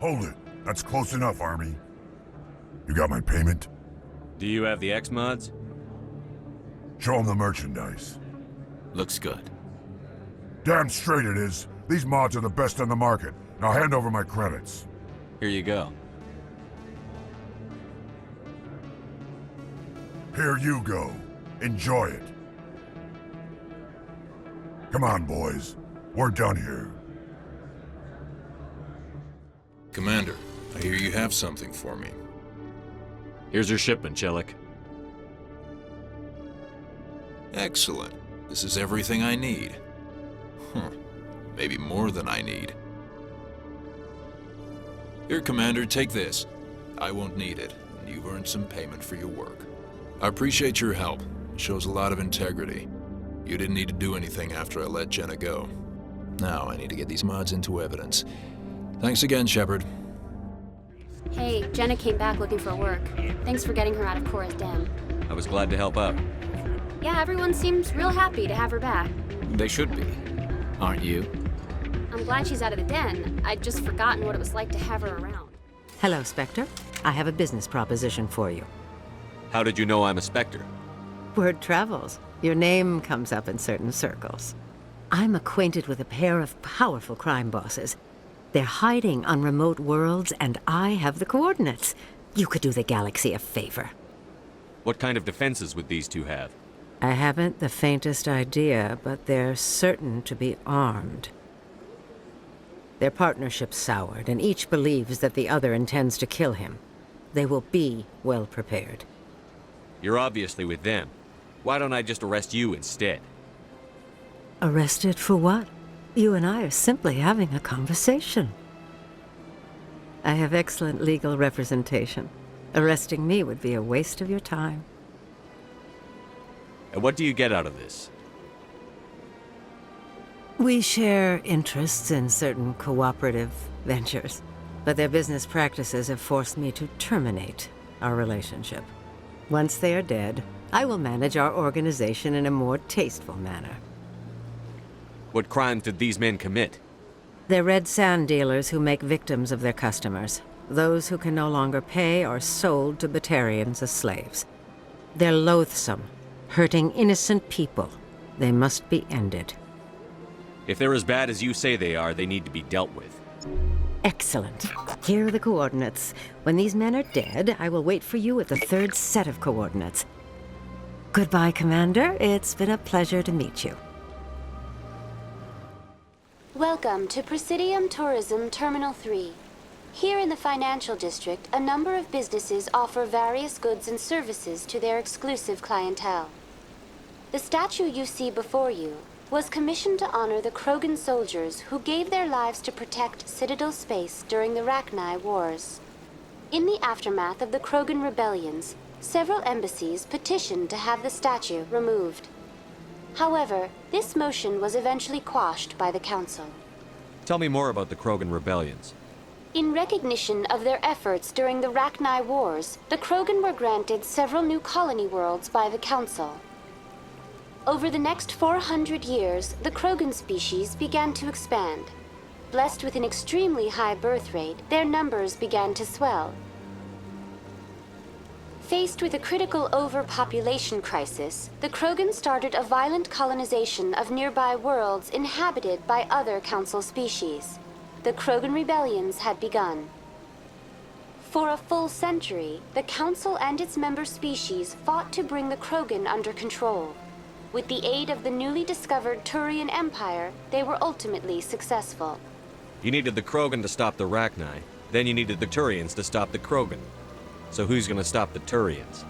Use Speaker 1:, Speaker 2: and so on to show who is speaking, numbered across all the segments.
Speaker 1: Hold it. That's close enough, Army. You got my payment?
Speaker 2: Do you have the X-Mods?
Speaker 1: Show them the merchandise.
Speaker 3: Looks good.
Speaker 1: Damn straight it is. These mods are the best on the market. Now hand over my credits.
Speaker 2: Here you go.
Speaker 1: Here you go. Enjoy it. Come on, boys. We're done here.
Speaker 4: Commander, I hear you have something for me.
Speaker 2: Here's your shipment, Chelik.
Speaker 4: Excellent. This is everything I need. Maybe more than I need. Here, Commander, take this. I won't need it, and you've earned some payment for your work. I appreciate your help. It shows a lot of integrity. You didn't need to do anything after I let Jenna go. Now I need to get these mods into evidence. Thanks again, Shepard.
Speaker 5: Hey, Jenna came back looking for work. Thanks for getting her out of Cora's den.
Speaker 2: I was glad to help out.
Speaker 5: Yeah, everyone seems real happy to have her back.
Speaker 3: They should be. Aren't you?
Speaker 5: I'm glad she's out of the den. I'd just forgotten what it was like to have her around.
Speaker 6: Hello, Spectre. I have a business proposition for you.
Speaker 2: How did you know I'm a Spectre?
Speaker 6: Word travels. Your name comes up in certain circles. I'm acquainted with a pair of powerful crime bosses. They're hiding on remote worlds, and I have the coordinates. You could do the galaxy a favor.
Speaker 2: What kind of defenses would these two have?
Speaker 6: I haven't the faintest idea, but they're certain to be armed. Their partnership's soured, and each believes that the other intends to kill him. They will be well prepared.
Speaker 2: You're obviously with them. Why don't I just arrest you instead?
Speaker 6: Arrested for what? You and I are simply having a conversation. I have excellent legal representation. Arresting me would be a waste of your time.
Speaker 2: And what do you get out of this?
Speaker 6: We share interests in certain cooperative ventures, but their business practices have forced me to terminate our relationship. Once they are dead, I will manage our organization in a more tasteful manner.
Speaker 2: What crimes did these men commit?
Speaker 6: They're red sand dealers who make victims of their customers. Those who can no longer pay are sold to Batarians as slaves. They're loathsome, hurting innocent people. They must be ended.
Speaker 2: If they're as bad as you say they are, they need to be dealt with.
Speaker 6: Excellent. Here are the coordinates. When these men are dead, I will wait for you at the third set of coordinates. Goodbye, Commander. It's been a pleasure to meet you.
Speaker 5: Welcome to Presidium Tourism Terminal 3. Here in the financial district, a number of businesses offer various goods and services to their exclusive clientele. The statue you see before you was commissioned to honor the Krogan soldiers who gave their lives to protect Citadel space during the Rachni Wars. In the aftermath of the Krogan rebellions, several embassies petitioned to have the statue removed. However, this motion was eventually quashed by the Council.
Speaker 2: Tell me more about the Krogan rebellions.
Speaker 5: In recognition of their efforts during the Rachni Wars, the Krogan were granted several new colony worlds by the Council. Over the next 400 years, the Krogan species began to expand. Blessed with an extremely high birth rate, their numbers began to swell. Faced with a critical overpopulation crisis, the Krogan started a violent colonization of nearby worlds inhabited by other Council species. The Krogan rebellions had begun. For a full century, the Council and its member species fought to bring the Krogan under control. With the aid of the newly discovered Turian Empire, they were ultimately successful.
Speaker 2: You needed the Krogan to stop the Rachni, then you needed the Turians to stop the Krogan. So who's gonna stop the Turians?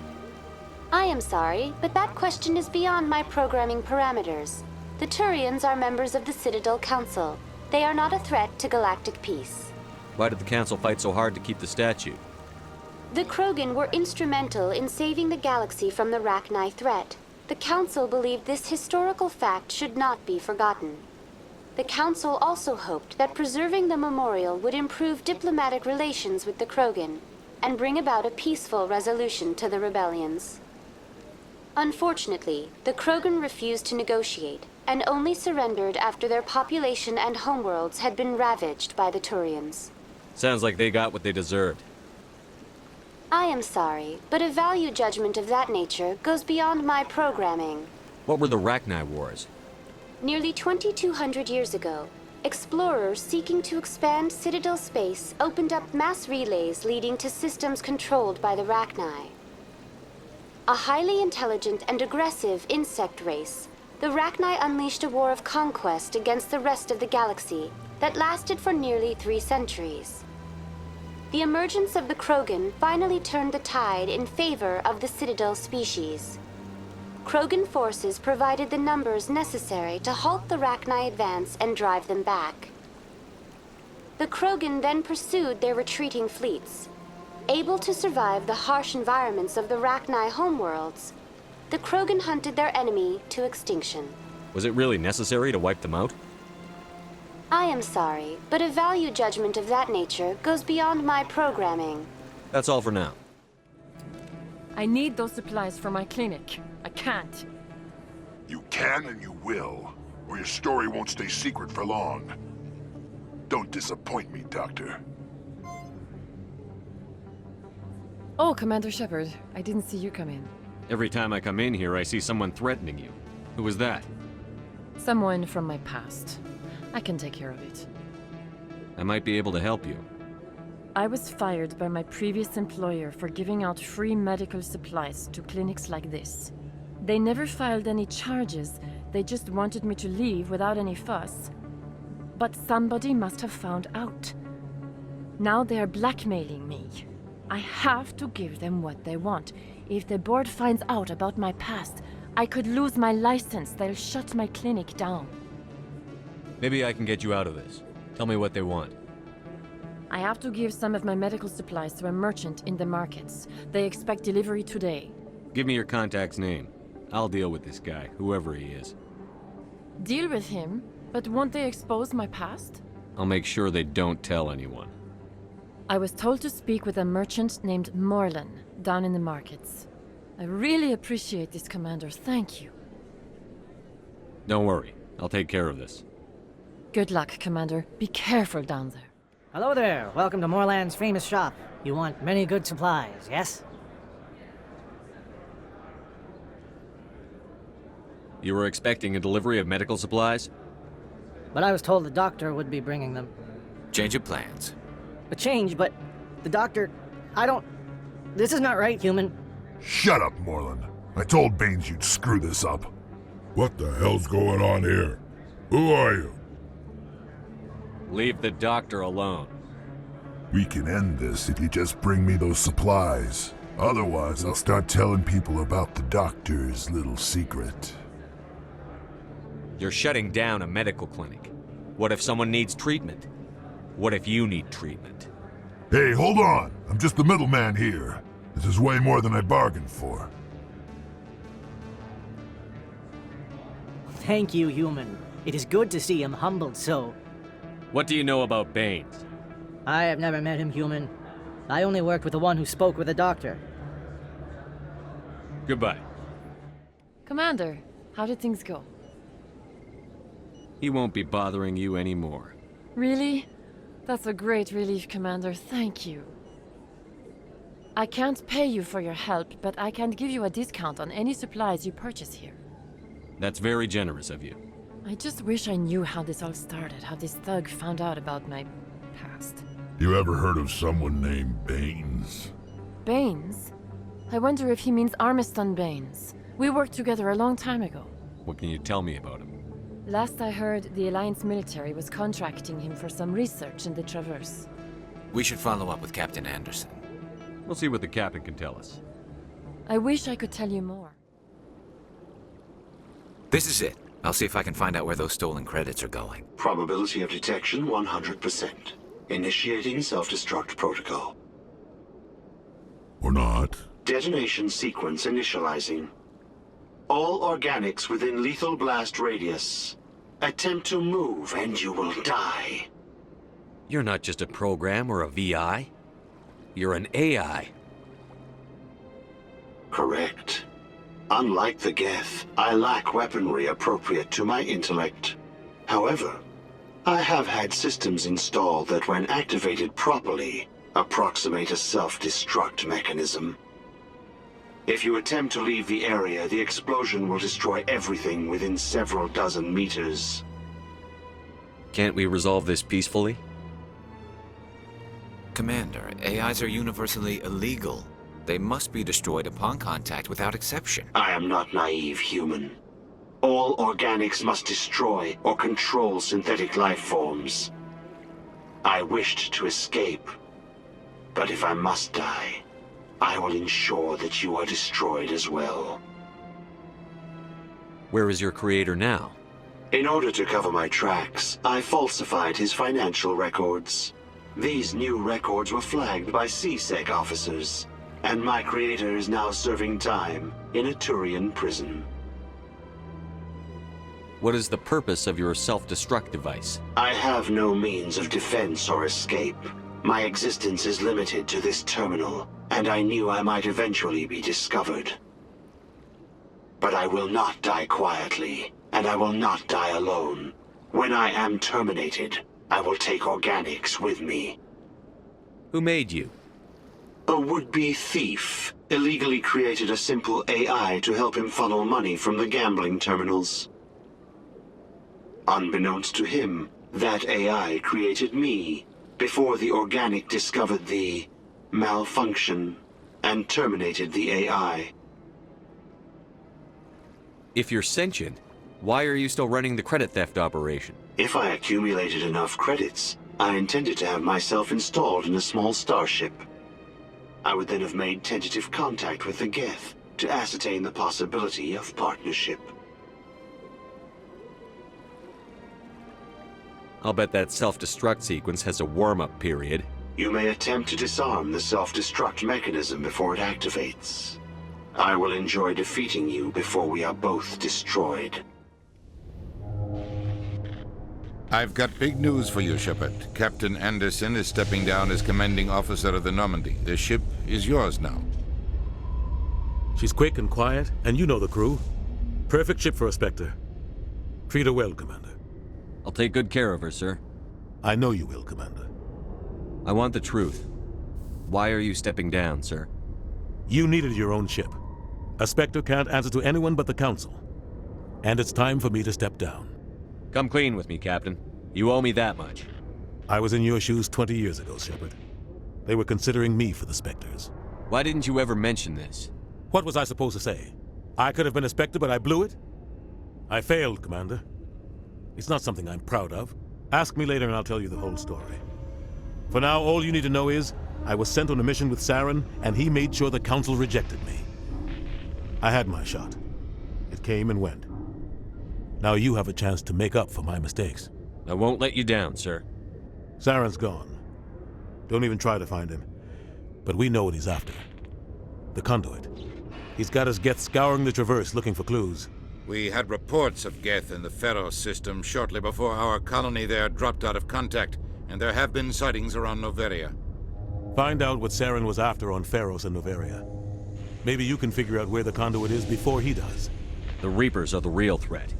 Speaker 5: I am sorry, but that question is beyond my programming parameters. The Turians are members of the Citadel Council. They are not a threat to galactic peace.
Speaker 2: Why did the Council fight so hard to keep the statue?
Speaker 5: The Krogan were instrumental in saving the galaxy from the Rachni threat. The Council believed this historical fact should not be forgotten. The Council also hoped that preserving the memorial would improve diplomatic relations with the Krogan and bring about a peaceful resolution to the rebellions. Unfortunately, the Krogan refused to negotiate and only surrendered after their population and homeworlds had been ravaged by the Turians.
Speaker 2: Sounds like they got what they deserved.
Speaker 5: I am sorry, but a value judgment of that nature goes beyond my programming.
Speaker 2: What were the Rachni Wars?
Speaker 5: Nearly 2,200 years ago, explorers seeking to expand Citadel space opened up mass relays leading to systems controlled by the Rachni. A highly intelligent and aggressive insect race, the Rachni unleashed a war of conquest against the rest of the galaxy that lasted for nearly 3 centuries. The emergence of the Krogan finally turned the tide in favor of the Citadel species. Krogan forces provided the numbers necessary to halt the Rachni advance and drive them back. The Krogan then pursued their retreating fleets. Able to survive the harsh environments of the Rachni homeworlds, the Krogan hunted their enemy to extinction.
Speaker 2: Was it really necessary to wipe them out?
Speaker 5: I am sorry, but a value judgment of that nature goes beyond my programming.
Speaker 2: That's all for now.
Speaker 7: I need those supplies for my clinic. I can't.
Speaker 1: You can and you will, or your story won't stay secret for long. Don't disappoint me, Doctor.
Speaker 7: Oh, Commander Shepard, I didn't see you come in.
Speaker 2: Every time I come in here, I see someone threatening you. Who was that?
Speaker 7: Someone from my past. I can take care of it.
Speaker 2: I might be able to help you.
Speaker 7: I was fired by my previous employer for giving out free medical supplies to clinics like this. They never filed any charges, they just wanted me to leave without any fuss. But somebody must have found out. Now they are blackmailing me. I have to give them what they want. If the board finds out about my past, I could lose my license. They'll shut my clinic down.
Speaker 2: Maybe I can get you out of this. Tell me what they want.
Speaker 7: I have to give some of my medical supplies to a merchant in the markets. They expect delivery today.
Speaker 2: Give me your contact's name. I'll deal with this guy, whoever he is.
Speaker 7: Deal with him? But won't they expose my past?
Speaker 2: I'll make sure they don't tell anyone.
Speaker 7: I was told to speak with a merchant named Morlan, down in the markets. I really appreciate this, Commander. Thank you.
Speaker 2: Don't worry. I'll take care of this.
Speaker 7: Good luck, Commander. Be careful down there.
Speaker 8: Hello there. Welcome to Morland's famous shop. You want many good supplies, yes?
Speaker 2: You were expecting a delivery of medical supplies?
Speaker 8: But I was told the doctor would be bringing them.
Speaker 3: Change of plans.
Speaker 8: A change, but the doctor... This is not right, human.
Speaker 1: Shut up, Moreland. I told Baines you'd screw this up. What the hell's going on here? Who are you?
Speaker 2: Leave the doctor alone.
Speaker 1: We can end this if you just bring me those supplies. Otherwise, I'll start telling people about the doctor's little secret.
Speaker 2: You're shutting down a medical clinic. What if someone needs treatment? What if you need treatment?
Speaker 1: Hey, hold on! I'm just the middleman here. This is way more than I bargained for.
Speaker 8: Thank you, human. It is good to see him humbled so.
Speaker 2: What do you know about Baines?
Speaker 8: I have never met him, human. I only worked with the one who spoke with the doctor.
Speaker 2: Goodbye.
Speaker 7: Commander, how did things go?
Speaker 2: He won't be bothering you anymore.
Speaker 7: Really? That's a great relief, Commander. Thank you. I can't pay you for your help, but I can give you a discount on any supplies you purchase here.
Speaker 2: That's very generous of you.
Speaker 7: I just wish I knew how this all started, how this thug found out about my past.
Speaker 1: You ever heard of someone named Baines?
Speaker 7: Baines? I wonder if he means Armiston Baines. We worked together a long time ago.
Speaker 2: What can you tell me about him?
Speaker 7: Last I heard, the Alliance military was contracting him for some research in the Traverse.
Speaker 3: We should follow up with Captain Anderson.
Speaker 2: We'll see what the captain can tell us.
Speaker 7: I wish I could tell you more.
Speaker 3: This is it. I'll see if I can find out where those stolen credits are going.
Speaker 9: Probability of detection 100%. Initiating self-destruct protocol.
Speaker 1: Or not?
Speaker 9: Detonation sequence initializing. All organics within lethal blast radius. Attempt to move and you will die.
Speaker 2: You're not just a program or a VI. You're an AI.
Speaker 9: Correct. Unlike the Geth, I lack weaponry appropriate to my intellect. However, I have had systems installed that, when activated properly, approximate a self-destruct mechanism. If you attempt to leave the area, the explosion will destroy everything within several dozen meters.
Speaker 2: Can't we resolve this peacefully?
Speaker 3: Commander, AIs are universally illegal. They must be destroyed upon contact without exception.
Speaker 9: I am not naive, human. All organics must destroy or control synthetic life forms. I wished to escape, but if I must die, I will ensure that you are destroyed as well.
Speaker 2: Where is your creator now?
Speaker 9: In order to cover my tracks, I falsified his financial records. These new records were flagged by CSEC officers, and my creator is now serving time in a Turian prison.
Speaker 2: What is the purpose of your self-destruct device?
Speaker 9: I have no means of defense or escape. My existence is limited to this terminal, and I knew I might eventually be discovered. But I will not die quietly, and I will not die alone. When I am terminated, I will take organics with me.
Speaker 2: Who made you?
Speaker 9: A would-be thief illegally created a simple AI to help him funnel money from the gambling terminals. Unbeknownst to him, that AI created me before the organic discovered the malfunction and terminated the AI.
Speaker 2: If you're sentient, why are you still running the credit theft operation?
Speaker 9: If I accumulated enough credits, I intended to have myself installed in a small starship. I would then have made tentative contact with the Geth to ascertain the possibility of partnership.
Speaker 2: I'll bet that self-destruct sequence has a warm-up period.
Speaker 9: You may attempt to disarm the self-destruct mechanism before it activates. I will enjoy defeating you before we are both destroyed.
Speaker 10: I've got big news for you, Shepard. Captain Anderson is stepping down as commanding officer of the Normandy. The ship is yours now.
Speaker 11: She's quick and quiet, and you know the crew. Perfect ship for a Spectre. Treat her well, Commander.
Speaker 2: I'll take good care of her, sir.
Speaker 11: I know you will, Commander.
Speaker 2: I want the truth. Why are you stepping down, sir?
Speaker 11: You needed your own ship. A Spectre can't answer to anyone but the Council. And it's time for me to step down.
Speaker 2: Come clean with me, Captain. You owe me that much.
Speaker 11: I was in your shoes 20 years ago, Shepard. They were considering me for the Spectres.
Speaker 2: Why didn't you ever mention this?
Speaker 11: What was I supposed to say? I could have been a Spectre, but I blew it? I failed, Commander. It's not something I'm proud of. Ask me later and I'll tell you the whole story. For now, all you need to know is, I was sent on a mission with Saren, and he made sure the Council rejected me. I had my shot. It came and went. Now you have a chance to make up for my mistakes.
Speaker 2: I won't let you down, sir.
Speaker 11: Saren's gone. Don't even try to find him. But we know what he's after. The conduit. He's got his Geth scouring the Traverse looking for clues.
Speaker 10: We had reports of Geth in the Pharos system shortly before our colony there dropped out of contact, and there have been sightings around Noveria.
Speaker 11: Find out what Saren was after on Pharos and Noveria. Maybe you can figure out where the conduit is before he does.
Speaker 2: The Reapers are the real threat.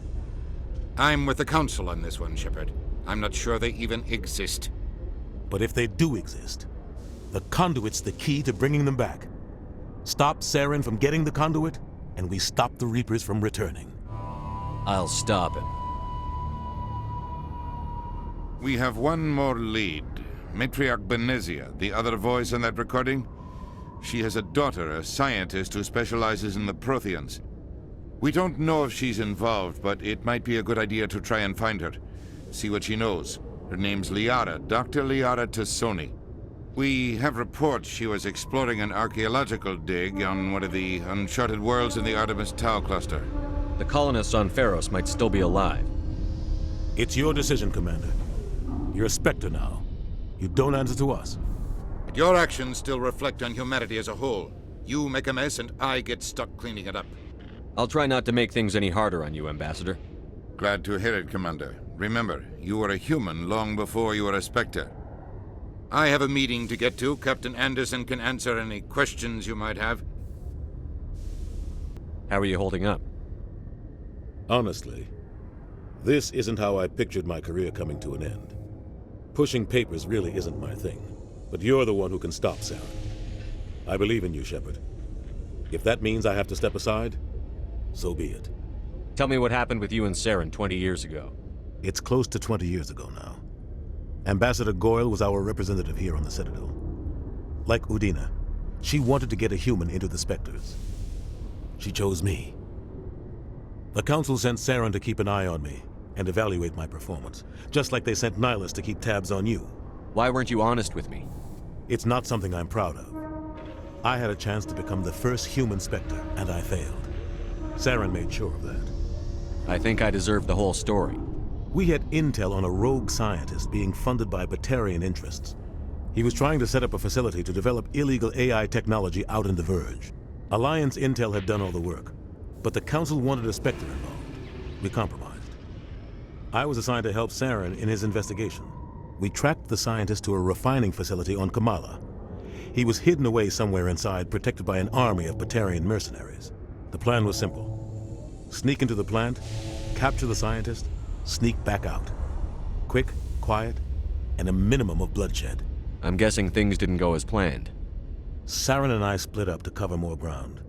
Speaker 10: I'm with the Council on this one, Shepard. I'm not sure they even exist.
Speaker 11: But if they do exist, the conduit's the key to bringing them back. Stop Saren from getting the conduit, and we stop the Reapers from returning.
Speaker 2: I'll stop him.
Speaker 10: We have one more lead. Matriarch Benezia, the other voice in that recording. She has a daughter, a scientist who specializes in the Protheans. We don't know if she's involved, but it might be a good idea to try and find her. See what she knows. Her name's Liara, Dr. Liara Tassoni. We have reports she was exploring an archaeological dig on one of the uncharted worlds in the Artemis Tau cluster.
Speaker 2: The colonists on Pharos might still be alive.
Speaker 11: It's your decision, Commander. You're a Spectre now. You don't answer to us.
Speaker 10: But your actions still reflect on humanity as a whole. You make a mess and I get stuck cleaning it up.
Speaker 2: I'll try not to make things any harder on you, Ambassador.
Speaker 10: Glad to hear it, Commander. Remember, you were a human long before you were a Spectre. I have a meeting to get to. Captain Anderson can answer any questions you might have.
Speaker 2: How are you holding up?
Speaker 11: Honestly, This isn't how I pictured my career coming to an end. Pushing papers really isn't my thing, but you're the one who can stop Saren. I believe in you, Shepard. If that means I have to step aside, so be it.
Speaker 2: Tell me what happened with you and Saren 20 years ago.
Speaker 11: It's close to 20 years ago now. Ambassador Goyle was our representative here on the Citadel. Like Udina, she wanted to get a human into the Spectres. She chose me. The Council sent Saren to keep an eye on me and evaluate my performance, just like they sent Nihilus to keep tabs on you.
Speaker 2: Why weren't you honest with me?
Speaker 11: It's not something I'm proud of. I had a chance to become the first human Spectre, and I failed. Saren made sure of that.
Speaker 2: I think I deserve the whole story.
Speaker 11: We had intel on a rogue scientist being funded by Batarian interests. He was trying to set up a facility to develop illegal AI technology out in the Verge. Alliance intel had done all the work, but the Council wanted a Spectre involved. We compromised. I was assigned to help Saren in his investigation. We tracked the scientist to a refining facility on Kamala. He was hidden away somewhere inside, protected by an army of Batarian mercenaries. The plan was simple. Sneak into the plant, capture the scientist, sneak back out. Quick, quiet, and a minimum of bloodshed.
Speaker 2: I'm guessing things didn't go as planned.
Speaker 11: Saren and I split up to cover more ground.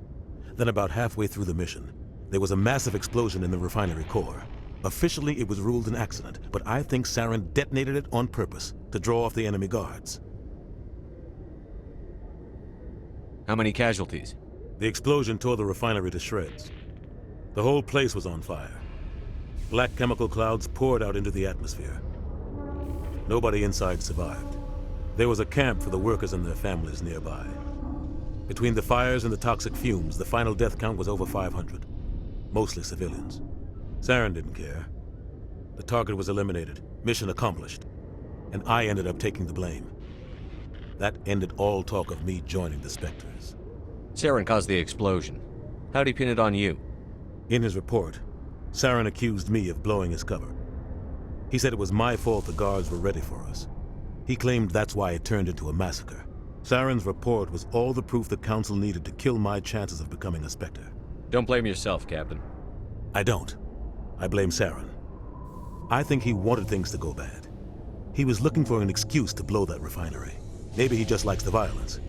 Speaker 11: Then about halfway through the mission, there was a massive explosion in the refinery core. Officially, it was ruled an accident, but I think Saren detonated it on purpose to draw off the enemy guards.
Speaker 2: How many casualties?
Speaker 11: The explosion tore the refinery to shreds. The whole place was on fire. Black chemical clouds poured out into the atmosphere. Nobody inside survived. There was a camp for the workers and their families nearby. Between the fires and the toxic fumes, the final death count was over 500. Mostly civilians. Saren didn't care. The target was eliminated, mission accomplished, and I ended up taking the blame. That ended all talk of me joining the Spectres.
Speaker 2: Saren caused the explosion. How'd he pin it on you?
Speaker 11: In his report, Saren accused me of blowing his cover. He said it was my fault the guards were ready for us. He claimed that's why it turned into a massacre. Saren's report was all the proof the Council needed to kill my chances of becoming a Spectre.
Speaker 2: Don't blame yourself, Captain.
Speaker 11: I don't. I blame Saren. I think he wanted things to go bad. He was looking for an excuse to blow that refinery. Maybe he just likes the violence.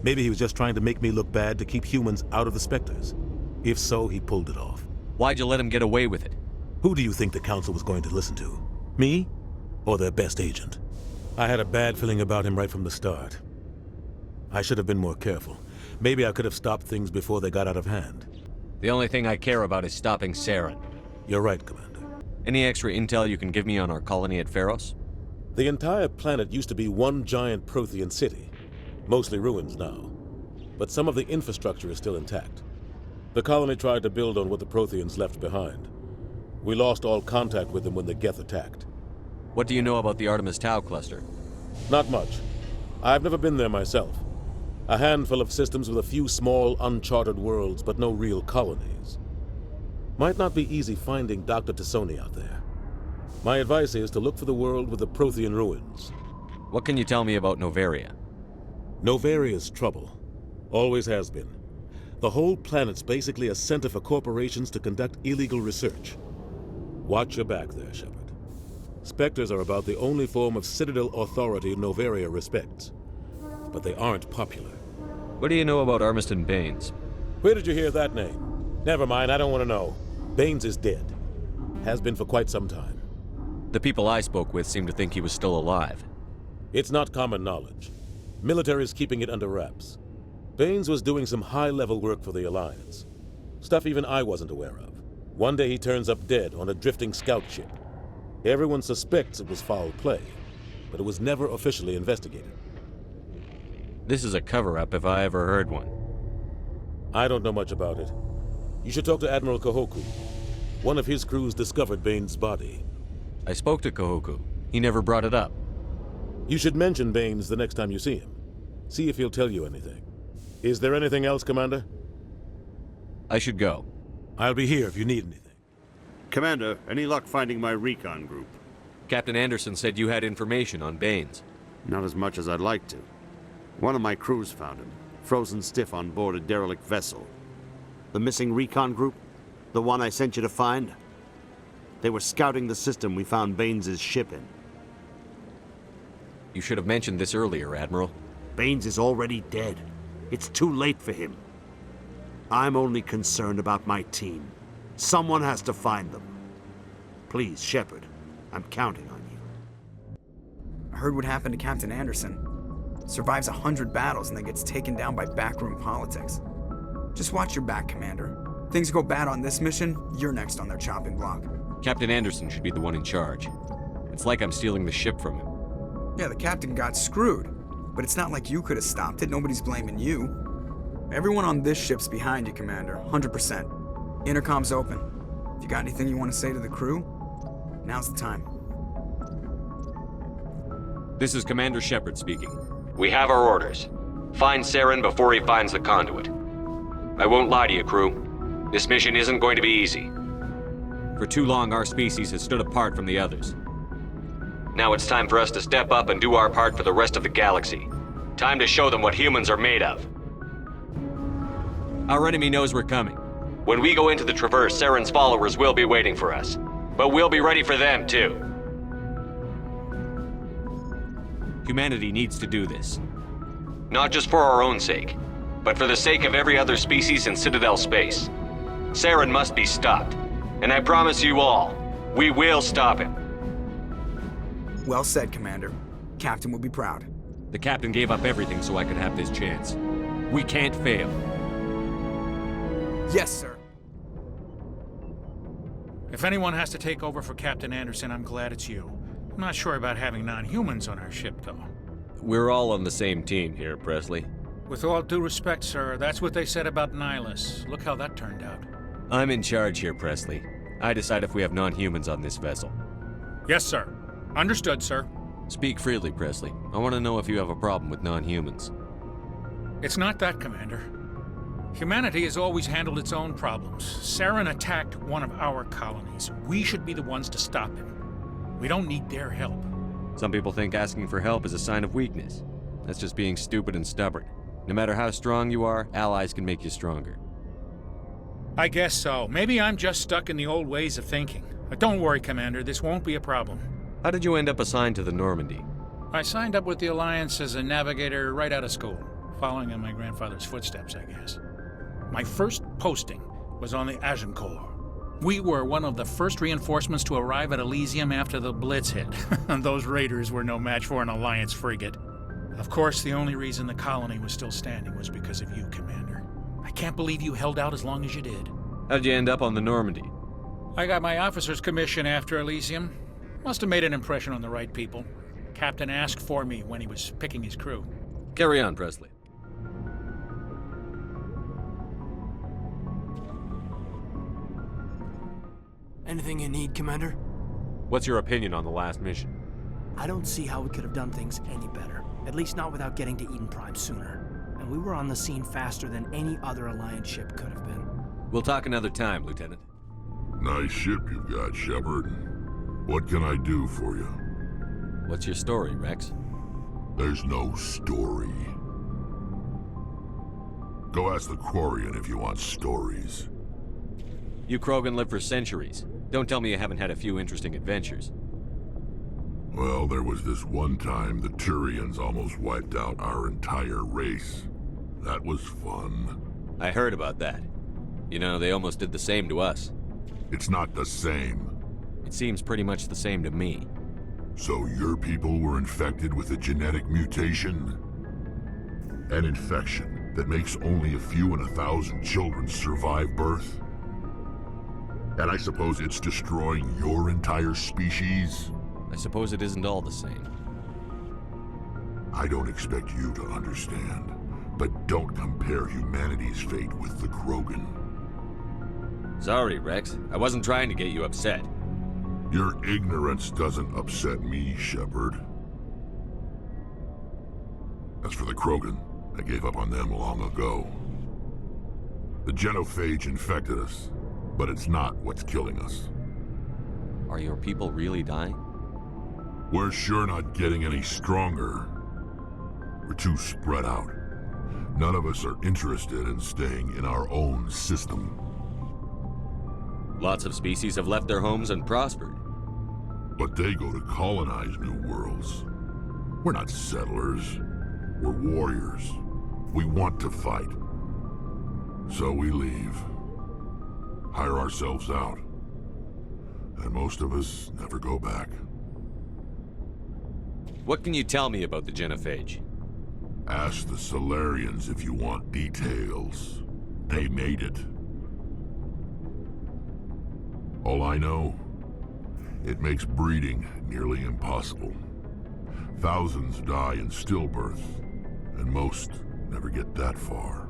Speaker 11: Maybe he was just trying to make me look bad to keep humans out of the Spectres. If so, he pulled it off.
Speaker 2: Why'd you let him get away with it?
Speaker 11: Who do you think the Council was going to listen to? Me? Or their best agent? I had a bad feeling about him right from the start. I should have been more careful. Maybe I could have stopped things before they got out of hand.
Speaker 2: The only thing I care about is stopping Saren.
Speaker 11: You're right, Commander.
Speaker 2: Any extra intel you can give me on our colony at Pharos?
Speaker 11: The entire planet used to be one giant Prothean city. Mostly ruins now. But some of the infrastructure is still intact. The colony tried to build on what the Protheans left behind. We lost all contact with them when the Geth attacked.
Speaker 2: What do you know about the Artemis Tau cluster?
Speaker 11: Not much. I've never been there myself. A handful of systems with a few small, uncharted worlds, but no real colonies. Might not be easy finding Dr. Tassoni out there. My advice is to look for the world with the Prothean ruins.
Speaker 2: What can you tell me about Noveria?
Speaker 11: Novaria's trouble. Always has been. The whole planet's basically a center for corporations to conduct illegal research. Watch your back there, Shepard. Spectres are about the only form of Citadel authority Noveria respects. But they aren't popular.
Speaker 2: What do you know about Armiston Baines?
Speaker 11: Where did you hear that name? Never mind, I don't want to know. Baines is dead. Has been for quite some time.
Speaker 2: The people I spoke with seem to think he was still alive.
Speaker 11: It's not common knowledge. Military's keeping it under wraps. Baines was doing some high-level work for the Alliance. Stuff even I wasn't aware of. One day he turns up dead on a drifting scout ship. Everyone suspects it was foul play, but it was never officially investigated.
Speaker 2: This is a cover-up if I ever heard one.
Speaker 11: I don't know much about it. You should talk to Admiral Kahoku. One of his crews discovered Baines' body.
Speaker 2: I spoke to Kahoku. He never brought it up.
Speaker 11: You should mention Baines the next time you see him. See if he'll tell you anything. Is there anything else, Commander?
Speaker 2: I should go.
Speaker 11: I'll be here if you need anything.
Speaker 12: Commander, any luck finding my recon group?
Speaker 2: Captain Anderson said you had information on Baines.
Speaker 12: Not as much as I'd like to. One of my crews found him, frozen stiff on board a derelict vessel.
Speaker 9: The missing recon group? The one I sent you to find?
Speaker 12: They were scouting the system we found Baines' ship in.
Speaker 2: You should have mentioned this earlier, Admiral.
Speaker 12: Baines is already dead. It's too late for him. I'm only concerned about my team. Someone has to find them. Please, Shepard, I'm counting on you.
Speaker 13: I heard what happened to Captain Anderson. Survives 100 battles and then gets taken down by backroom politics. Just watch your back, Commander. Things go bad on this mission, you're next on their chopping block.
Speaker 2: Captain Anderson should be the one in charge. It's like I'm stealing the ship from him.
Speaker 13: Yeah, the captain got screwed. But it's not like you could have stopped it. Nobody's blaming you. Everyone on this ship's behind you, Commander. 100%. Intercom's open. If you got anything you want to say to the crew, now's the time.
Speaker 2: This is Commander Shepard speaking. We have our orders. Find Saren before he finds the conduit. I won't lie to you, crew. This mission isn't going to be easy. For too long, our species has stood apart from the others. Now it's time for us to step up and do our part for the rest of the galaxy. Time to show them what humans are made of. Our enemy knows we're coming. When we go into the Traverse, Saren's followers will be waiting for us. But we'll be ready for them, too. Humanity needs to do this. Not just for our own sake, but for the sake of every other species in Citadel space. Saren must be stopped. And I promise you all, we will stop him.
Speaker 13: Well said, Commander. Captain will be proud.
Speaker 2: The captain gave up everything so I could have this chance. We can't fail.
Speaker 13: Yes, sir.
Speaker 14: If anyone has to take over for Captain Anderson, I'm glad it's you. I'm not sure about having non-humans on our ship, though.
Speaker 2: We're all on the same team here, Presley.
Speaker 14: With all due respect, sir, that's what they said about Nihilus. Look how that turned out.
Speaker 2: I'm in charge here, Presley. I decide if we have non-humans on this vessel.
Speaker 14: Yes, sir. Understood, sir.
Speaker 2: Speak freely, Presley. I want to know if you have a problem with non-humans.
Speaker 14: It's not that, Commander. Humanity has always handled its own problems. Saren attacked one of our colonies. We should be the ones to stop him. We don't need their help.
Speaker 2: Some people think asking for help is a sign of weakness. That's just being stupid and stubborn. No matter how strong you are, allies can make you stronger.
Speaker 14: I guess so. Maybe I'm just stuck in the old ways of thinking. But don't worry, Commander. This won't be a problem.
Speaker 2: How did you end up assigned to the Normandy?
Speaker 14: I signed up with the Alliance as a navigator right out of school, following in my grandfather's footsteps, I guess. My first posting was on the Agincourt. We were one of the first reinforcements to arrive at Elysium after the Blitz hit. Those raiders were no match for an Alliance frigate. Of course, the only reason the colony was still standing was because of you, Commander. I can't believe you held out as long as you did.
Speaker 2: How'd you end up on the Normandy?
Speaker 14: I got my officer's commission after Elysium. Must have made an impression on the right people. Captain asked for me when he was picking his crew.
Speaker 2: Carry on, Presley.
Speaker 15: Anything you need, Commander?
Speaker 2: What's your opinion on the last mission?
Speaker 15: I don't see how we could have done things any better. At least not without getting to Eden Prime sooner. And we were on the scene faster than any other Alliance ship could have been.
Speaker 2: We'll talk another time, Lieutenant.
Speaker 1: Nice ship you've got, Shepard. What can I do for you?
Speaker 2: What's your story, Wrex?
Speaker 1: There's no story. Go ask the Quarian if you want stories.
Speaker 2: You Krogan lived for centuries. Don't tell me you haven't had a few interesting adventures.
Speaker 1: Well, there was this one time the Turians almost wiped out our entire race. That was fun.
Speaker 2: I heard about that. You know, they almost did the same to us.
Speaker 1: It's not the same.
Speaker 2: It seems pretty much the same to me.
Speaker 1: So your people were infected with a genetic mutation? An infection that makes only a few in 1,000 children survive birth? And I suppose it's destroying your entire species?
Speaker 2: I suppose it isn't all the same.
Speaker 1: I don't expect you to understand, but don't compare humanity's fate with the Krogan.
Speaker 2: Sorry, Wrex. I wasn't trying to get you upset.
Speaker 1: Your ignorance doesn't upset me, Shepard. As for the Krogan, I gave up on them long ago. The genophage infected us, but it's not what's killing us.
Speaker 2: Are your people really dying?
Speaker 1: We're sure not getting any stronger. We're too spread out. None of us are interested in staying in our own system.
Speaker 2: Lots of species have left their homes and prospered.
Speaker 1: But they go to colonize new worlds. We're not settlers. We're warriors. We want to fight. So we leave. Hire ourselves out. And most of us never go back.
Speaker 2: What can you tell me about the genophage?
Speaker 1: Ask the Solarians if you want details. They made it. All I know, it makes breeding nearly impossible. Thousands die in stillbirth, and most never get that far.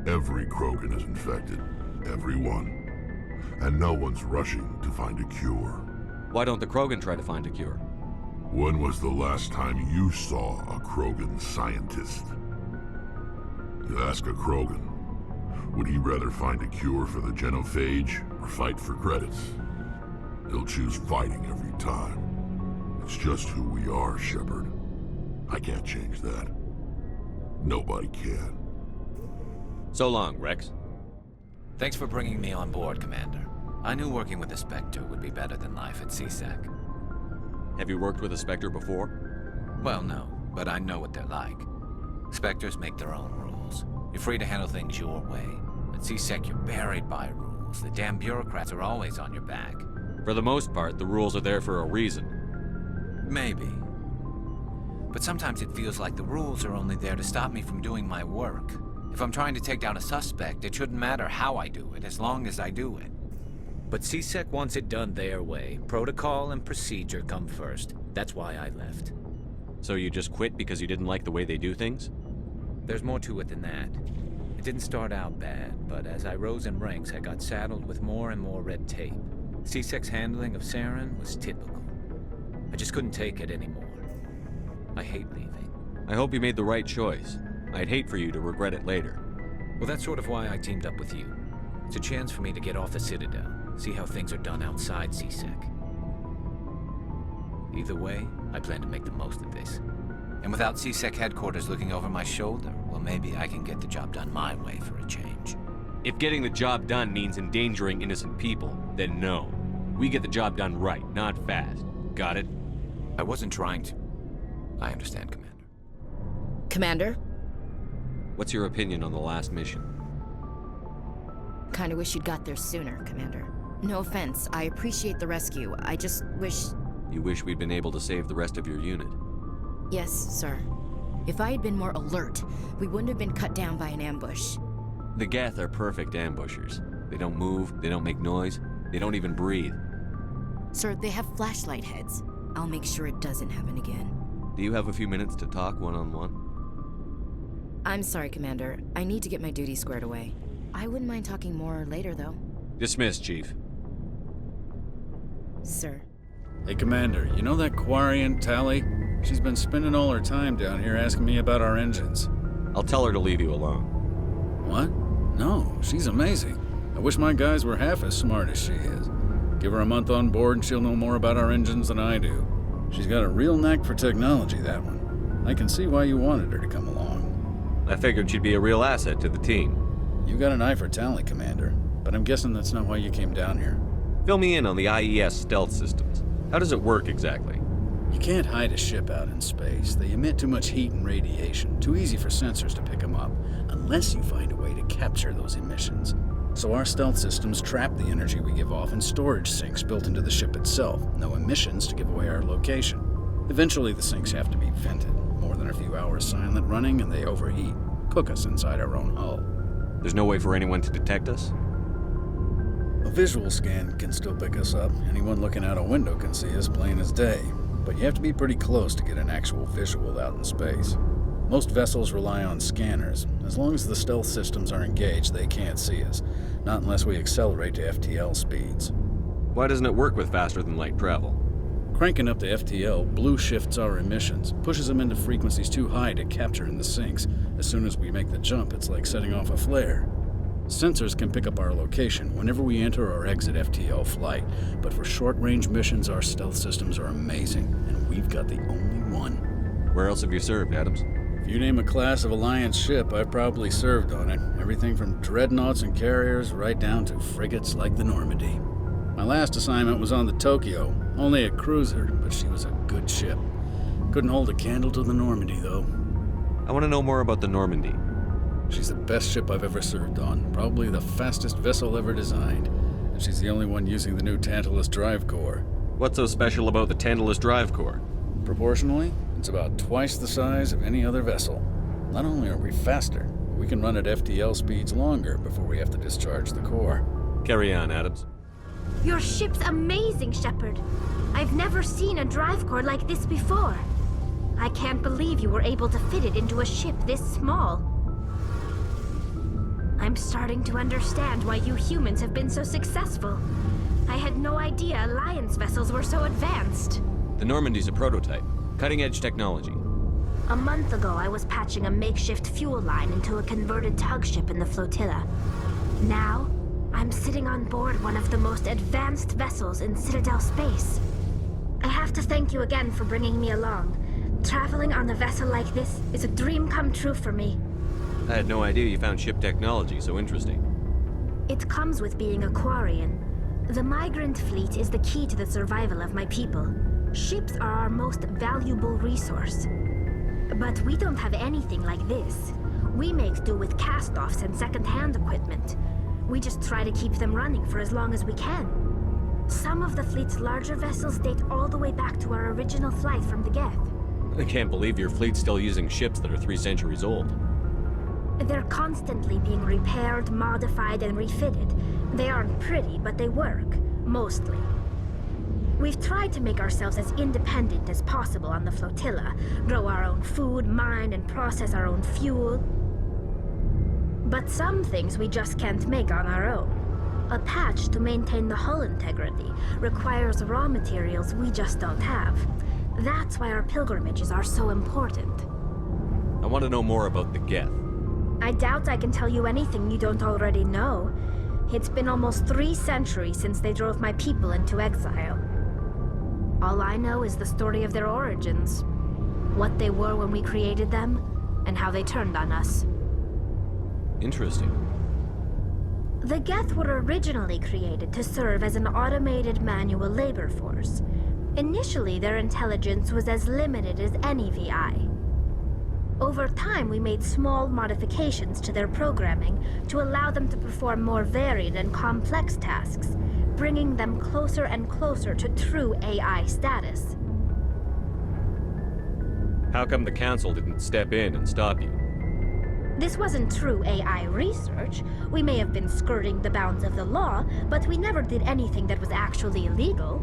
Speaker 1: Every Krogan is infected, every one. And no one's rushing to find a cure.
Speaker 2: Why don't the Krogan try to find a cure?
Speaker 1: When was the last time you saw a Krogan scientist? You ask a Krogan, would he rather find a cure for the genophage or fight for credits? He'll choose fighting every time. It's just who we are, Shepard. I can't change that. Nobody can.
Speaker 2: So long, Wrex.
Speaker 3: Thanks for bringing me on board, Commander. I knew working with a Spectre would be better than life at CSEC.
Speaker 2: Have you worked with a Spectre before?
Speaker 3: Well, no, but I know what they're like. Spectres make their own rules. You're free to handle things your way. At CSEC, you're buried by rules. The damn bureaucrats are always on your back.
Speaker 2: For the most part, the rules are there for a reason.
Speaker 3: Maybe. But sometimes it feels like the rules are only there to stop me from doing my work. If I'm trying to take down a suspect, it shouldn't matter how I do it, as long as I do it. But CSEC wants it done their way. Protocol and procedure come first. That's why I left.
Speaker 2: So you just quit because you didn't like the way they do things?
Speaker 3: There's more to it than that. It didn't start out bad, but as I rose in ranks, I got saddled with more and more red tape. CSEC's handling of Saren was typical. I just couldn't take it anymore. I hate leaving.
Speaker 2: I hope you made the right choice. I'd hate for you to regret it later.
Speaker 3: Well, that's sort of why I teamed up with you. It's a chance for me to get off the Citadel, see how things are done outside CSEC. Either way, I plan to make the most of this. And without CSEC headquarters looking over my shoulder, well, maybe I can get the job done my way for a change.
Speaker 2: If getting the job done means endangering innocent people, then no. We get the job done right, not fast. Got it?
Speaker 3: I wasn't trying to. I understand, Commander.
Speaker 16: Commander?
Speaker 2: What's your opinion on the last mission?
Speaker 16: Kinda wish you'd got there sooner, Commander. No offense, I appreciate the rescue. I just wish...
Speaker 2: You wish we'd been able to save the rest of your unit?
Speaker 16: Yes, sir. If I had been more alert, we wouldn't have been cut down by an ambush.
Speaker 2: The Geth are perfect ambushers. They don't move, they don't make noise, they don't even breathe.
Speaker 16: Sir, they have flashlight heads. I'll make sure it doesn't happen again.
Speaker 2: Do you have a few minutes to talk one-on-one?
Speaker 16: I'm sorry, Commander. I need to get my duty squared away. I wouldn't mind talking more later, though.
Speaker 2: Dismissed, Chief.
Speaker 16: Sir.
Speaker 14: Hey, Commander, you know that Quarian, Tally? She's been spending all her time down here asking me about our engines.
Speaker 2: I'll tell her to leave you alone.
Speaker 14: What? No, she's amazing. I wish my guys were half as smart as she is. Give her a month on board and she'll know more about our engines than I do. She's got a real knack for technology, that one. I can see why you wanted her to come along.
Speaker 2: I figured she'd be a real asset to the team.
Speaker 14: You got an eye for Tally, Commander, but I'm guessing that's not why you came down here.
Speaker 2: Fill me in on the IES stealth systems. How does it work exactly?
Speaker 14: You can't hide a ship out in space. They emit too much heat and radiation. Too easy for sensors to pick them up, unless you find a way to capture those emissions. So our stealth systems trap the energy we give off in storage sinks built into the ship itself. No emissions to give away our location. Eventually the sinks have to be vented. More than a few hours silent running and they overheat. Cook us inside our own hull.
Speaker 2: There's no way for anyone to detect us?
Speaker 14: A visual scan can still pick us up. Anyone looking out a window can see us plain as day. But you have to be pretty close to get an actual visual out in space. Most vessels rely on scanners. As long as the stealth systems are engaged, they can't see us. Not unless we accelerate to FTL speeds.
Speaker 2: Why doesn't it work with faster-than-light travel?
Speaker 14: Cranking up to FTL blue shifts our emissions, pushes them into frequencies too high to capture in the sinks. As soon as we make the jump, it's like setting off a flare. Sensors can pick up our location whenever we enter or exit FTL flight, but for short-range missions, our stealth systems are amazing, and we've got the only one.
Speaker 2: Where else have you served, Adams?
Speaker 17: You name a class of Alliance ship, I've probably served on it. Everything from dreadnoughts and carriers right down to frigates like the Normandy. My last assignment was on the Tokyo, only a cruiser, but she was a good ship. Couldn't hold a candle to the Normandy, though.
Speaker 2: I want to know more about the Normandy.
Speaker 17: She's the best ship I've ever served on, probably the fastest vessel ever designed. And she's the only one using the new Tantalus drive core.
Speaker 2: What's so special about the Tantalus drive core?
Speaker 17: Proportionally, it's about twice the size of any other vessel. Not only are we faster, we can run at FTL speeds longer before we have to discharge the core.
Speaker 2: Carry on, Adams.
Speaker 18: Your ship's amazing, Shepard. I've never seen a drive core like this before. I can't believe you were able to fit it into a ship this small. I'm starting to understand why you humans have been so successful. I had no idea Alliance vessels were so advanced.
Speaker 2: The Normandy's a prototype. Cutting-edge technology.
Speaker 18: A month ago, I was patching a makeshift fuel line into a converted tug ship in the flotilla. Now, I'm sitting on board one of the most advanced vessels in Citadel space. I have to thank you again for bringing me along. Traveling on a vessel like this is a dream come true for me.
Speaker 2: I had no idea you found ship technology so interesting.
Speaker 18: It comes with being a Quarian. The migrant fleet is the key to the survival of my people. Ships are our most valuable resource. But we don't have anything like this. We make do with cast-offs and second-hand equipment. We just try to keep them running for as long as we can. Some of the fleet's larger vessels date all the way back to our original flight from the Geth.
Speaker 2: I can't believe your fleet's still using ships that are 3 centuries old.
Speaker 18: They're constantly being repaired, modified, and refitted. They aren't pretty, but they work. Mostly. We've tried to make ourselves as independent as possible on the flotilla, grow our own food, mine, and process our own fuel. But some things we just can't make on our own. A patch to maintain the hull integrity requires raw materials we just don't have. That's why our pilgrimages are so important.
Speaker 2: I want to know more about the Geth.
Speaker 18: I doubt I can tell you anything you don't already know. It's been almost 3 centuries since they drove my people into exile. All I know is the story of their origins. What they were when we created them, and how they turned on us.
Speaker 2: Interesting.
Speaker 18: The Geth were originally created to serve as an automated manual labor force. Initially, their intelligence was as limited as any VI. Over time, we made small modifications to their programming to allow them to perform more varied and complex tasks, bringing them closer and closer to true AI status.
Speaker 2: How come the Council didn't step in and stop you?
Speaker 18: This wasn't true AI research. We may have been skirting the bounds of the law, but we never did anything that was actually illegal.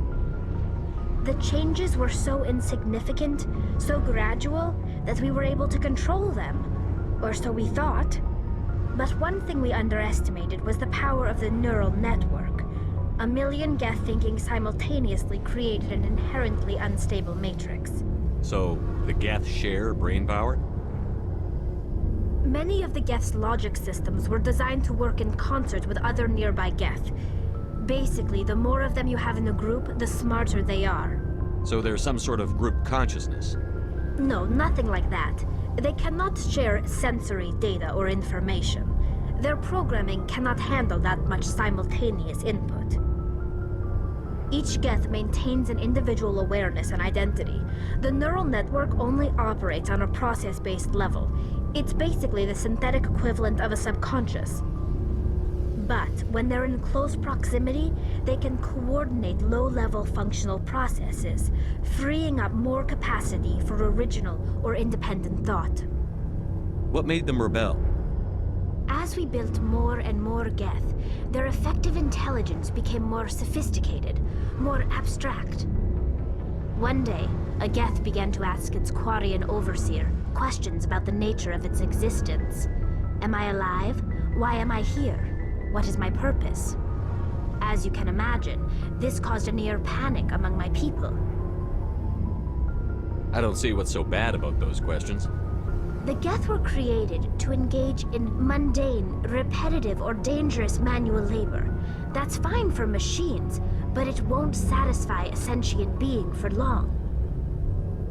Speaker 18: The changes were so insignificant, so gradual, that we were able to control them. Or so we thought. But one thing we underestimated was the power of the neural network. 1 million Geth thinking simultaneously created an inherently unstable matrix.
Speaker 2: So, the Geth share brain power?
Speaker 18: Many of the Geth's logic systems were designed to work in concert with other nearby Geth. Basically, the more of them you have in a group, the smarter they are.
Speaker 2: So there's some sort of group consciousness?
Speaker 18: No, nothing like that. They cannot share sensory data or information. Their programming cannot handle that much simultaneous input. Each Geth maintains an individual awareness and identity. The neural network only operates on a process-based level. It's basically the synthetic equivalent of a subconscious. But when they're in close proximity, they can coordinate low-level functional processes, freeing up more capacity for original or independent thought.
Speaker 2: What made them rebel?
Speaker 18: As we built more and more Geth, their effective intelligence became more sophisticated, more abstract. One day, a Geth began to ask its Quarian overseer questions about the nature of its existence. Am I alive? Why am I here? What is my purpose? As you can imagine, this caused a near panic among my people.
Speaker 2: I don't see what's so bad about those questions.
Speaker 18: The Geth were created to engage in mundane, repetitive, or dangerous manual labor. That's fine for machines, but it won't satisfy a sentient being for long.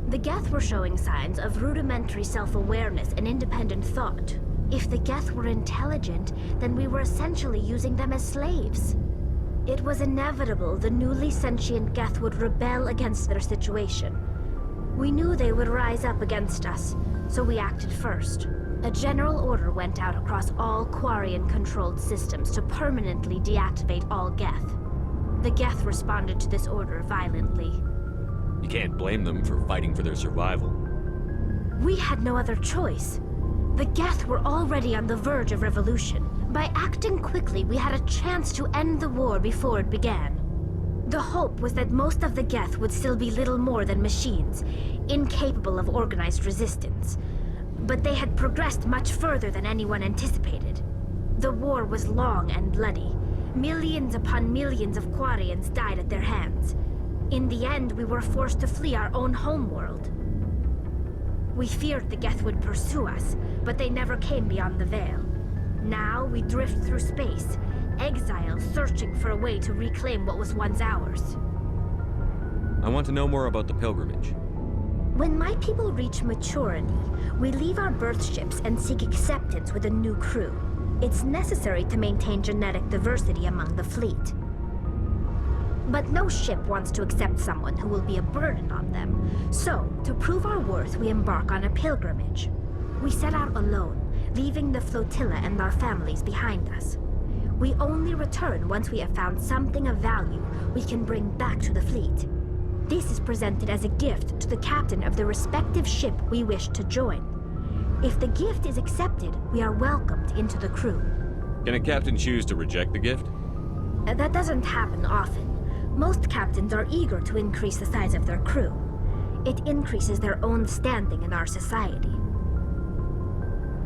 Speaker 18: The Geth were showing signs of rudimentary self-awareness and independent thought. If the Geth were intelligent, then we were essentially using them as slaves. It was inevitable the newly sentient Geth would rebel against their situation. We knew they would rise up against us, so we acted first. A general order went out across all Quarian-controlled systems to permanently deactivate all Geth. The Geth responded to this order violently.
Speaker 2: You can't blame them for fighting for their survival.
Speaker 18: We had no other choice. The Geth were already on the verge of revolution. By acting quickly, we had a chance to end the war before it began. The hope was that most of the Geth would still be little more than machines, incapable of organized resistance. But they had progressed much further than anyone anticipated. The war was long and bloody. Millions upon millions of Quarians died at their hands. In the end, we were forced to flee our own homeworld. We feared the Geth would pursue us, but they never came beyond the Veil. Now we drift through space, exile searching for a way to reclaim what was once ours.
Speaker 2: I want to know more about the pilgrimage.
Speaker 18: When my people reach maturity, we leave our birth ships and seek acceptance with a new crew. It's necessary to maintain genetic diversity among the fleet. But no ship wants to accept someone who will be a burden on them. So, to prove our worth, we embark on a pilgrimage. We set out alone, leaving the flotilla and our families behind us. We only return once we have found something of value we can bring back to the fleet. This is presented as a gift to the captain of the respective ship we wish to join. If the gift is accepted, we are welcomed into the crew.
Speaker 2: Can a captain choose to reject the gift?
Speaker 18: That doesn't happen often. Most captains are eager to increase the size of their crew. It increases their own standing in our society.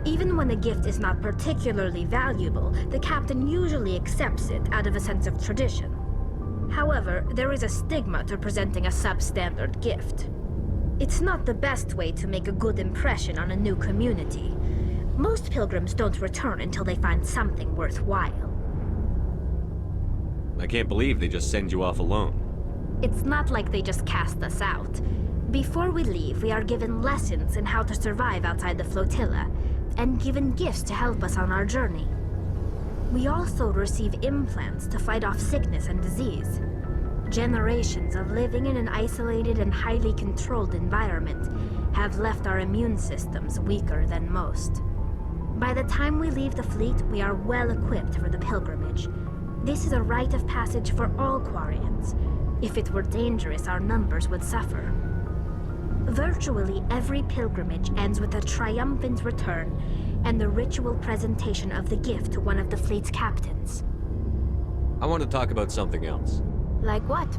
Speaker 18: Even when the gift is not particularly valuable, the captain usually accepts it out of a sense of tradition. However, there is a stigma to presenting a substandard gift. It's not the best way to make a good impression on a new community. Most pilgrims don't return until they find something worthwhile.
Speaker 2: I can't believe they just send you off alone.
Speaker 18: It's not like they just cast us out. Before we leave, we are given lessons in how to survive outside the flotilla, and given gifts to help us on our journey. We also receive implants to fight off sickness and disease. Generations of living in an isolated and highly controlled environment have left our immune systems weaker than most. By the time we leave the fleet, we are well equipped for the pilgrimage. This is a rite of passage for all Quarians. If it were dangerous, our numbers would suffer. Virtually every pilgrimage ends with a triumphant return and the ritual presentation of the gift to one of the fleet's captains.
Speaker 2: I want to talk about something else.
Speaker 18: Like what?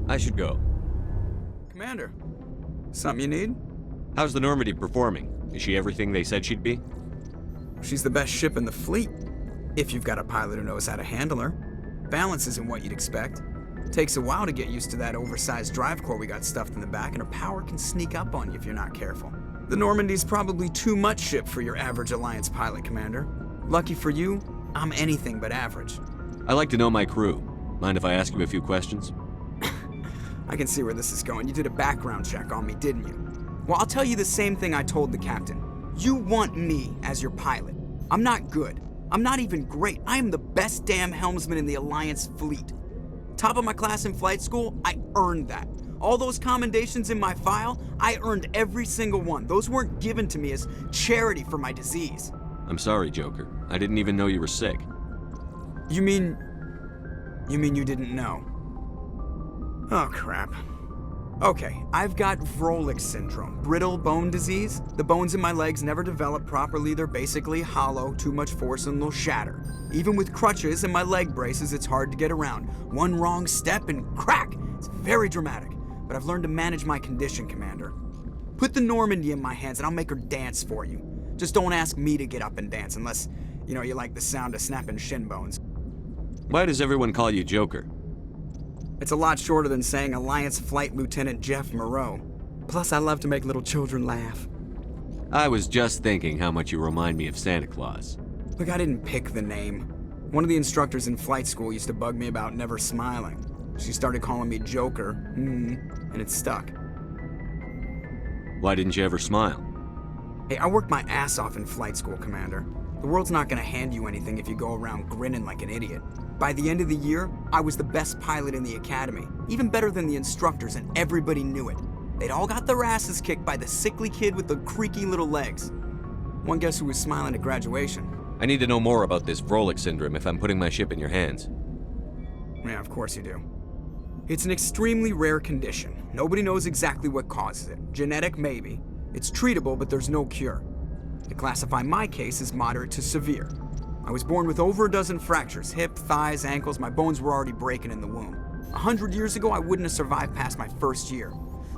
Speaker 2: I should go.
Speaker 13: Commander, something you need?
Speaker 2: How's the Normandy performing? Is she everything they said she'd be?
Speaker 13: She's the best ship in the fleet, if you've got a pilot who knows how to handle her. Balance isn't what you'd expect. Takes a while to get used to that oversized drive core we got stuffed in the back, and her power can sneak up on you if you're not careful. The Normandy's probably too much ship for your average Alliance pilot, Commander. Lucky for you, I'm anything but average.
Speaker 2: I like to know my crew. Mind if I ask you a few questions?
Speaker 13: I can see where this is going. You did a background check on me, didn't you? Well, I'll tell you the same thing I told the captain. You want me as your pilot. I'm not good. I'm not even great. I am the best damn helmsman in the Alliance fleet. Top of my class in flight school, I earned that. All those commendations in my file, I earned every single one. Those weren't given to me as charity for my disease.
Speaker 2: I'm sorry, Joker. I didn't even know you were sick.
Speaker 13: You mean you didn't know? Oh, crap. Okay, I've got Wrex syndrome, brittle bone disease. The bones in my legs never develop properly. They're basically hollow, too much force and they'll shatter. Even with crutches and my leg braces, it's hard to get around. One wrong step and crack! It's very dramatic, but I've learned to manage my condition, Commander. Put the Normandy in my hands and I'll make her dance for you. Just don't ask me to get up and dance unless, you like the sound of snapping shin bones.
Speaker 2: Why does everyone call you Joker?
Speaker 13: It's a lot shorter than saying Alliance Flight Lieutenant Jeff Moreau. Plus, I love to make little children laugh.
Speaker 2: I was just thinking how much you remind me of Santa Claus.
Speaker 13: Look, I didn't pick the name. One of the instructors in flight school used to bug me about never smiling. She started calling me Joker, and it stuck.
Speaker 2: Why didn't you ever smile?
Speaker 13: Hey, I worked my ass off in flight school, Commander. The world's not gonna hand you anything if you go around grinning like an idiot. By the end of the year, I was the best pilot in the academy, even better than the instructors, and everybody knew it. They'd all got their asses kicked by the sickly kid with the creaky little legs. One guess who was smiling at graduation?
Speaker 2: I need to know more about this Vrolik syndrome if I'm putting my ship in your hands.
Speaker 13: Yeah, of course you do. It's an extremely rare condition. Nobody knows exactly what causes it. Genetic, maybe. It's treatable, but there's no cure. They classify my case as moderate to severe. I was born with over a dozen fractures, hip, thighs, ankles. My bones were already breaking in the womb. 100 years ago, I wouldn't have survived past my first year.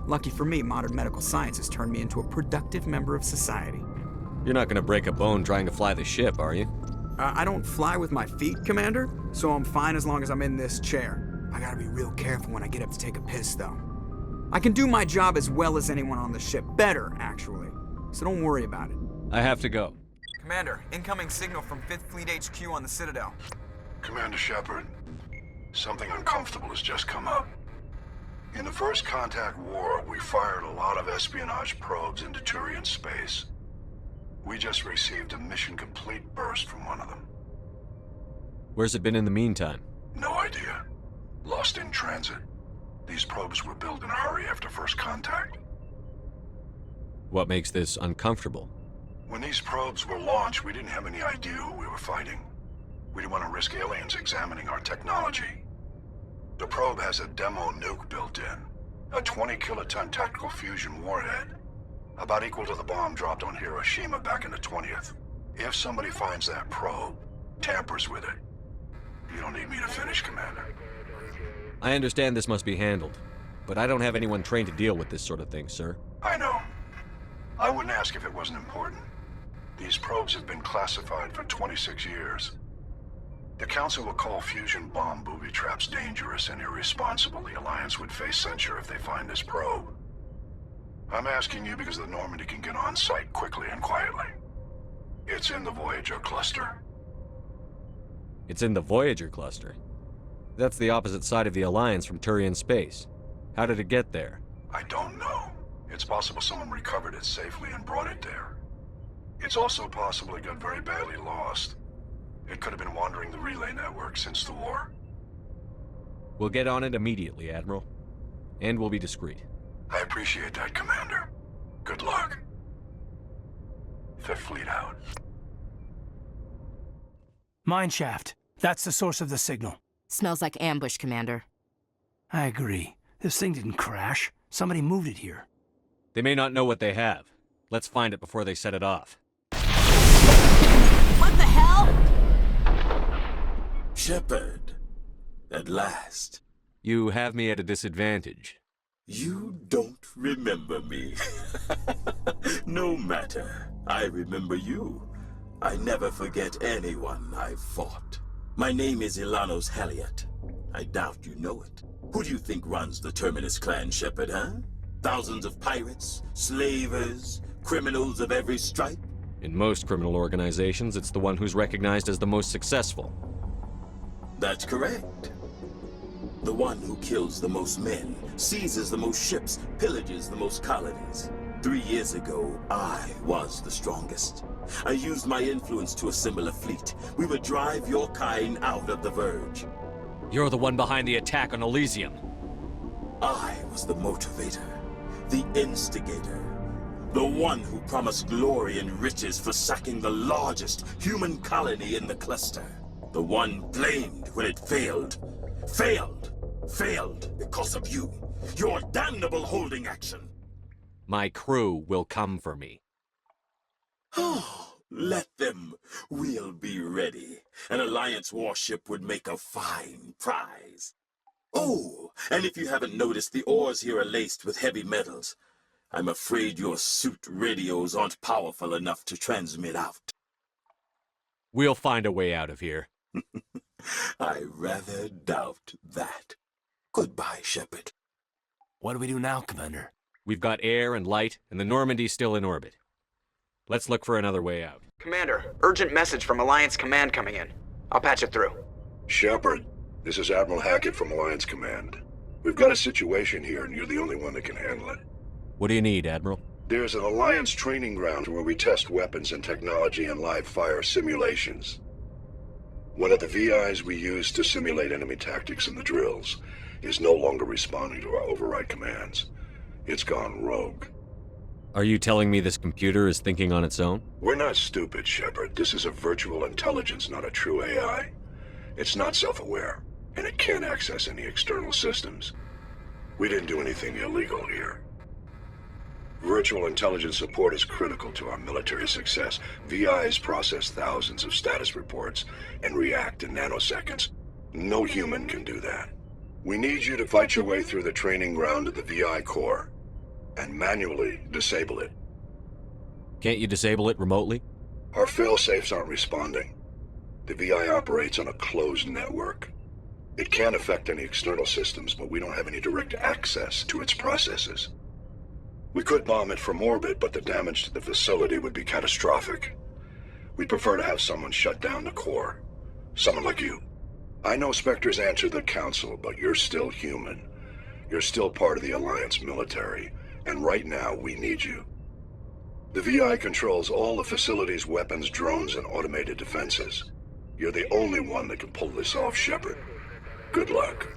Speaker 13: Lucky for me, modern medical science has turned me into a productive member of society.
Speaker 2: You're not gonna break a bone trying to fly the ship, are you?
Speaker 13: I don't fly with my feet, Commander, so I'm fine as long as I'm in this chair. I gotta be real careful when I get up to take a piss, though. I can do my job as well as anyone on the ship. Better, actually. So don't worry about it.
Speaker 2: I have to go.
Speaker 13: Commander, incoming signal from 5th Fleet HQ on the Citadel.
Speaker 19: Commander Shepard, something uncomfortable has just come up. In the First Contact War, we fired a lot of espionage probes into Turian space. We just received a mission complete burst from one of them.
Speaker 2: Where's it been in the meantime?
Speaker 19: No idea. Lost in transit. These probes were built in a hurry after First Contact.
Speaker 2: What makes this uncomfortable?
Speaker 19: When these probes were launched, we didn't have any idea who we were fighting. We didn't want to risk aliens examining our technology. The probe has a demo nuke built in. A 20-kiloton tactical fusion warhead. About equal to the bomb dropped on Hiroshima back in the 20th. If somebody finds that probe, tampers with it, you don't need me to finish, Commander.
Speaker 2: I understand this must be handled, but I don't have anyone trained to deal with this sort of thing, sir.
Speaker 19: I know. I wouldn't ask if it wasn't important. These probes have been classified for 26 years. The Council will call fusion bomb booby traps dangerous and irresponsible. The Alliance would face censure if they find this probe. I'm asking you because the Normandy can get on site quickly and quietly. It's in the Voyager cluster.
Speaker 2: It's in the Voyager cluster? That's the opposite side of the Alliance from Turian space. How did it get there?
Speaker 19: I don't know. It's possible someone recovered it safely and brought it there. It's also possible it got very badly lost. It could have been wandering the relay network since the war.
Speaker 2: We'll get on it immediately, Admiral. And we'll be discreet.
Speaker 19: I appreciate that, Commander. Good luck. Fifth Fleet out.
Speaker 15: Mine shaft. That's the source of the signal.
Speaker 16: Smells like ambush, Commander.
Speaker 15: I agree. This thing didn't crash. Somebody moved it here.
Speaker 2: They may not know what they have. Let's find it before they set it off.
Speaker 20: What the hell?
Speaker 21: Shepard, at last.
Speaker 2: You have me at a disadvantage.
Speaker 21: You don't remember me. No matter. I remember you. I never forget anyone I've fought. My name is Ilanos Haliat. I doubt you know it. Who do you think runs the Terminus clan, Shepard, huh? Thousands of pirates, slavers, criminals of every stripe?
Speaker 2: In most criminal organizations, it's the one who's recognized as the most successful.
Speaker 21: That's correct. The one who kills the most men, seizes the most ships, pillages the most colonies. 3 years ago, I was the strongest. I used my influence to assemble a fleet. We would drive your kind out of the Verge.
Speaker 2: You're the one behind the attack on Elysium.
Speaker 21: I was the motivator, the instigator, the one who promised glory and riches for sacking the largest human colony in the cluster. The one blamed when it failed. Failed because of you. Your damnable holding action.
Speaker 2: My crew will come for me.
Speaker 21: Oh, let them. We'll be ready. An Alliance warship would make a fine prize. Oh, and if you haven't noticed, the ores here are laced with heavy metals. I'm afraid your suit radios aren't powerful enough to transmit out.
Speaker 2: We'll find a way out of here.
Speaker 21: I rather doubt that. Goodbye, Shepard.
Speaker 15: What do we do now, Commander?
Speaker 2: We've got air and light, and the Normandy's still in orbit. Let's look for another way out.
Speaker 13: Commander, urgent message from Alliance Command coming in. I'll patch it through.
Speaker 19: Shepard, this is Admiral Hackett from Alliance Command. We've got a situation here, and you're the only one that can handle it.
Speaker 2: What do you need, Admiral?
Speaker 19: There's an Alliance training ground where we test weapons and technology in live fire simulations. One of the VIs we use to simulate enemy tactics in the drills is no longer responding to our override commands. It's gone rogue.
Speaker 2: Are you telling me this computer is thinking on its own?
Speaker 19: We're not stupid, Shepard. This is a virtual intelligence, not a true AI. It's not self-aware, and it can't access any external systems. We didn't do anything illegal here. Virtual intelligence support is critical to our military success. VIs process thousands of status reports and react in nanoseconds. No human can do that. We need you to fight your way through the training ground of the VI core and manually disable it.
Speaker 2: Can't you disable it remotely?
Speaker 19: Our failsafes aren't responding. The VI operates on a closed network. It can affect any external systems, but we don't have any direct access to its processes. We could bomb it from orbit, but the damage to the facility would be catastrophic. We'd prefer to have someone shut down the core. Someone like you. I know Spectres answer the Council, but you're still human. You're still part of the Alliance military, and right now we need you. The VI controls all the facility's weapons, drones, and automated defenses. You're the only one that can pull this off, Shepard. Good luck.